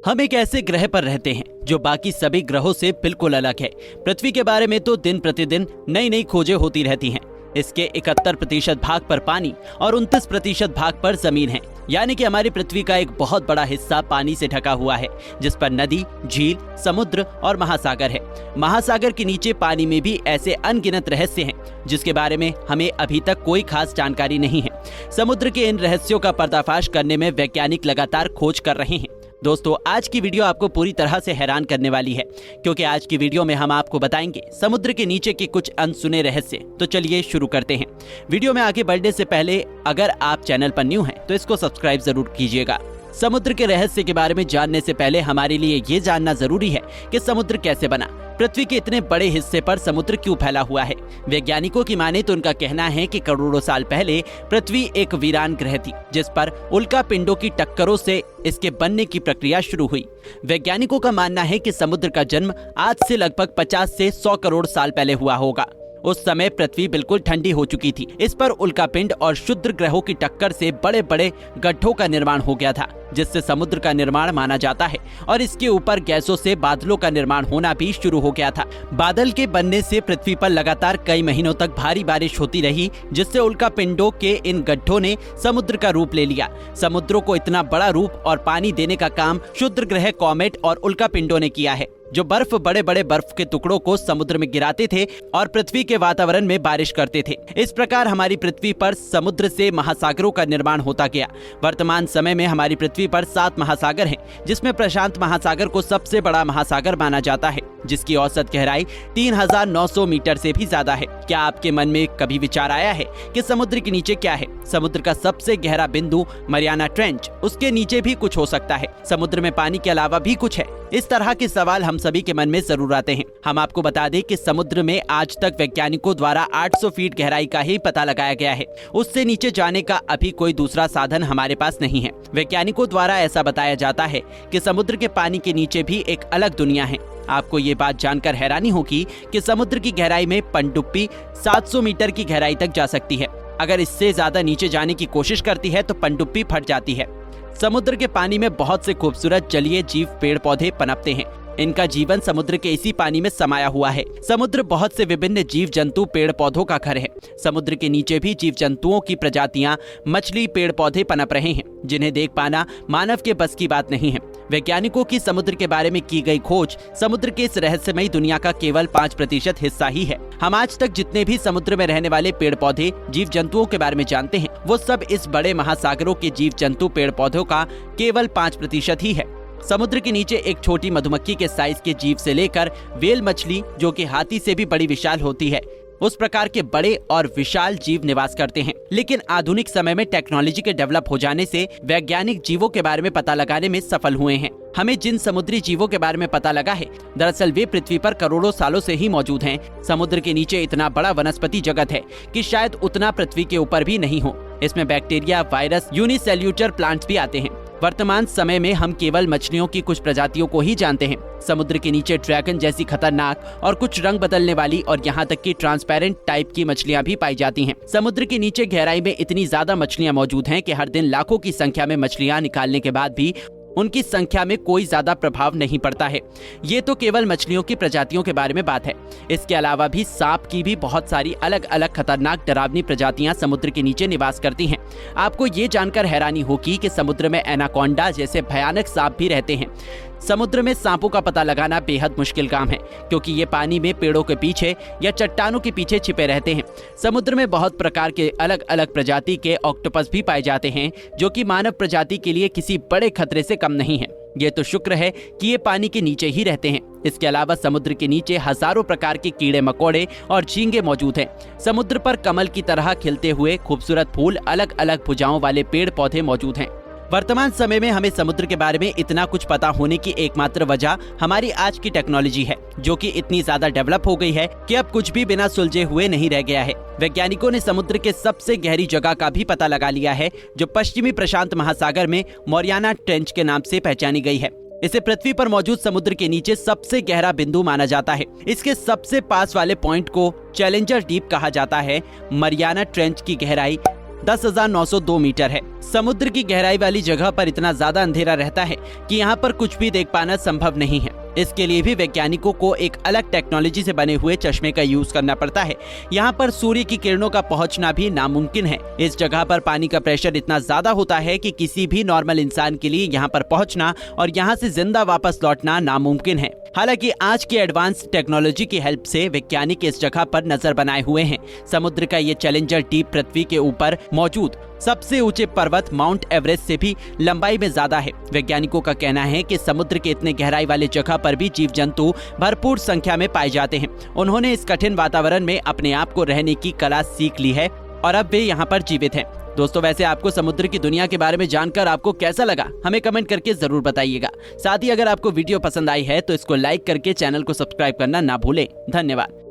हम एक ऐसे ग्रह पर रहते हैं जो बाकी सभी ग्रहों से बिल्कुल अलग है। पृथ्वी के बारे में तो दिन प्रतिदिन नई नई खोजें होती रहती हैं। इसके 71% भाग पर पानी और 29% भाग पर जमीन है, यानी कि हमारी पृथ्वी का एक बहुत बड़ा हिस्सा पानी से ढका हुआ है, जिस पर नदी, झील, समुद्र और महासागर है। महासागर के नीचे पानी में भी ऐसे अनगिनत रहस्य हैं जिसके बारे में हमें अभी तक कोई खास जानकारी नहीं है। समुद्र के इन रहस्यों का पर्दाफाश करने में वैज्ञानिक लगातार खोज कर रहे हैं। दोस्तों, आज की वीडियो आपको पूरी तरह से हैरान करने वाली है, क्योंकि आज की वीडियो में हम आपको बताएंगे समुद्र के नीचे के कुछ अनसुने रहस्य। तो चलिए शुरू करते हैं। वीडियो में आगे बढ़ने से पहले अगर आप चैनल पर न्यू हैं तो इसको सब्सक्राइब जरूर कीजिएगा। समुद्र के रहस्य के बारे में जानने से पहले हमारे लिए ये जानना जरूरी है कि समुद्र कैसे बना। पृथ्वी के इतने बड़े हिस्से पर समुद्र क्यों फैला हुआ है? वैज्ञानिकों की माने तो उनका कहना है कि करोड़ों साल पहले पृथ्वी एक वीरान ग्रह थी, जिस पर उल्का पिंडों की टक्करों से इसके बनने की प्रक्रिया शुरू हुई। वैज्ञानिकों का मानना है कि समुद्र का जन्म आज से लगभग 50 से 100 करोड़ साल पहले हुआ होगा। उस समय पृथ्वी बिल्कुल ठंडी हो चुकी थी। इस पर उल्कापिंड और क्षुद्र ग्रहों की टक्कर से बड़े बड़े गड्ढों का निर्माण हो गया था, जिससे समुद्र का निर्माण माना जाता है। और इसके ऊपर गैसों से बादलों का निर्माण होना भी शुरू हो गया था। बादल के बनने से पृथ्वी पर लगातार कई महीनों तक भारी बारिश होती रही, जिससे उल्कापिंडों के इन गड्ढों ने समुद्र का रूप ले लिया। समुद्रों को इतना बड़ा रूप और पानी देने का काम क्षुद्र ग्रह, कॉमेट और उल्कापिंडों ने किया है, जो बड़े बड़े बर्फ के टुकड़ों को समुद्र में गिराते थे और पृथ्वी के वातावरण में बारिश करते थे। इस प्रकार हमारी पृथ्वी पर समुद्र से महासागरों का निर्माण होता गया। वर्तमान समय में हमारी पृथ्वी पर 7 महासागर हैं, जिसमें प्रशांत महासागर को सबसे बड़ा महासागर माना जाता है, जिसकी औसत गहराई 3900 मीटर से भी ज्यादा है। क्या आपके मन में कभी विचार आया है कि समुद्र के नीचे क्या है? समुद्र का सबसे गहरा बिंदु मरियाना ट्रेंच, उसके नीचे भी कुछ हो सकता है। समुद्र में पानी के अलावा भी कुछ है। इस तरह के सवाल हम सभी के मन में जरूर आते हैं। हम आपको बता दें कि समुद्र में आज तक वैज्ञानिकों द्वारा 800 फीट गहराई का ही पता लगाया गया है। उससे नीचे जाने का अभी कोई दूसरा साधन हमारे पास नहीं है। वैज्ञानिकों द्वारा ऐसा बताया जाता है कि समुद्र के पानी के नीचे भी एक अलग दुनिया है। आपको ये बात जानकर हैरानी होगी कि समुद्र की गहराई में पनडुब्बी 700 मीटर की गहराई तक जा सकती है। अगर इससे ज्यादा नीचे जाने की कोशिश करती है तो पनडुब्बी फट जाती है। समुद्र के पानी में बहुत से खूबसूरत जलीय जीव, पेड़ पौधे पनपते हैं। इनका जीवन समुद्र के इसी पानी में समाया हुआ है। समुद्र बहुत से विभिन्न जीव जंतु, पेड़ पौधों का घर है। समुद्र के नीचे भी जीव जंतुओं की प्रजातियां, मछली, पेड़ पौधे पनप रहे हैं, जिन्हें देख पाना मानव के बस की बात नहीं है। वैज्ञानिकों की समुद्र के बारे में की गई खोज समुद्र के इस रहस्यमयी दुनिया का केवल 5% हिस्सा ही है। हम आज तक जितने भी समुद्र में रहने वाले पेड़ पौधे, जीव जंतुओं के बारे में जानते हैं, वो सब इस बड़े महासागरों के जीव जंतु, पेड़ पौधों का केवल 5% ही है। समुद्र के नीचे एक छोटी मधुमक्खी के साइज के जीव से लेकर व्हेल मछली, जो कि हाथी से भी बड़ी विशाल होती है, उस प्रकार के बड़े और विशाल जीव निवास करते हैं। लेकिन आधुनिक समय में टेक्नोलॉजी के डेवलप हो जाने से वैज्ञानिक जीवों के बारे में पता लगाने में सफल हुए हैं। हमें जिन समुद्री जीवों के बारे में पता लगा है, दरअसल वे पृथ्वी पर करोड़ों सालों से ही मौजूद हैं। समुद्र के नीचे इतना बड़ा वनस्पति जगत है कि शायद उतना पृथ्वी के ऊपर भी नहीं हो। इसमें बैक्टीरिया, वायरस, यूनिसेल्यूलर प्लांट्स भी आते हैं। वर्तमान समय में हम केवल मछलियों की कुछ प्रजातियों को ही जानते हैं। समुद्र के नीचे ड्रैगन जैसी खतरनाक और कुछ रंग बदलने वाली और यहाँ तक कि ट्रांसपेरेंट टाइप की मछलियाँ भी पाई जाती हैं। समुद्र के नीचे गहराई में इतनी ज्यादा मछलियाँ मौजूद हैं कि हर दिन लाखों की संख्या में मछलियाँ निकालने के बाद भी उनकी संख्या में कोई ज्यादा प्रभाव नहीं पड़ता है। ये तो केवल मछलियों की प्रजातियों के बारे में बात है। इसके अलावा भी सांप की भी बहुत सारी अलग अलग खतरनाक डरावनी प्रजातियां समुद्र के नीचे निवास करती हैं। आपको ये जानकर हैरानी होगी कि समुद्र में एनाकोंडा जैसे भयानक सांप भी रहते हैं। समुद्र में सांपों का पता लगाना बेहद मुश्किल काम है, क्योंकि ये पानी में पेड़ों के पीछे या चट्टानों के पीछे छिपे रहते हैं। समुद्र में बहुत प्रकार के अलग अलग प्रजाति के ऑक्टोपस भी पाए जाते हैं, जो कि मानव प्रजाति के लिए किसी बड़े खतरे से कम नहीं है। ये तो शुक्र है कि ये पानी के नीचे ही रहते हैं। इसके अलावा समुद्र के नीचे हजारों प्रकार के कीड़े मकोड़े और झींगे मौजूद हैं। समुद्र पर कमल की तरह खिलते हुए खूबसूरत फूल, अलग अलग भुजाओं वाले पेड़ पौधे मौजूद हैं। वर्तमान समय में हमें समुद्र के बारे में इतना कुछ पता होने की एकमात्र वजह हमारी आज की टेक्नोलॉजी है, जो कि इतनी ज्यादा डेवलप हो गई है कि अब कुछ भी बिना सुलझे हुए नहीं रह गया है। वैज्ञानिकों ने समुद्र के सबसे गहरी जगह का भी पता लगा लिया है, जो पश्चिमी प्रशांत महासागर में मरियाना ट्रेंच के नाम से पहचानी गई है। इसे पृथ्वी पर मौजूद समुद्र के नीचे सबसे गहरा बिंदु माना जाता है। इसके सबसे पास वाले पॉइंट को चैलेंजर डीप कहा जाता है। मरियाना ट्रेंच की गहराई 10,902 मीटर है। समुद्र की गहराई वाली जगह पर इतना ज्यादा अंधेरा रहता है कि यहाँ पर कुछ भी देख पाना संभव नहीं है। इसके लिए भी वैज्ञानिकों को एक अलग टेक्नोलॉजी से बने हुए चश्मे का यूज करना पड़ता है। यहाँ पर सूर्य की किरणों का पहुंचना भी नामुमकिन है। इस जगह पर पानी का प्रेशर इतना ज्यादा होता है कि किसी भी नॉर्मल इंसान के लिए यहाँ पर पहुंचना और यहाँ से जिंदा वापस लौटना नामुमकिन है। हालांकि आज की एडवांस टेक्नोलॉजी की हेल्प से वैज्ञानिक इस जगह पर नजर बनाए हुए हैं। समुद्र का ये चैलेंजर डीप पृथ्वी के ऊपर मौजूद सबसे ऊंचे पर्वत माउंट एवरेस्ट से भी लंबाई में ज्यादा है। वैज्ञानिकों का कहना है कि समुद्र के इतने गहराई वाले जगह पर भी जीव जंतु भरपूर संख्या में पाए जाते हैं। उन्होंने इस कठिन वातावरण में अपने आप को रहने की कला सीख ली है और अब वे यहाँ पर जीवित हैं। दोस्तों, वैसे आपको समुद्र की दुनिया के बारे में जानकर आपको कैसा लगा, हमें कमेंट करके जरूर बताइएगा। साथ ही अगर आपको वीडियो पसंद आई है तो इसको लाइक करके चैनल को सब्सक्राइब करना ना भूलें। धन्यवाद।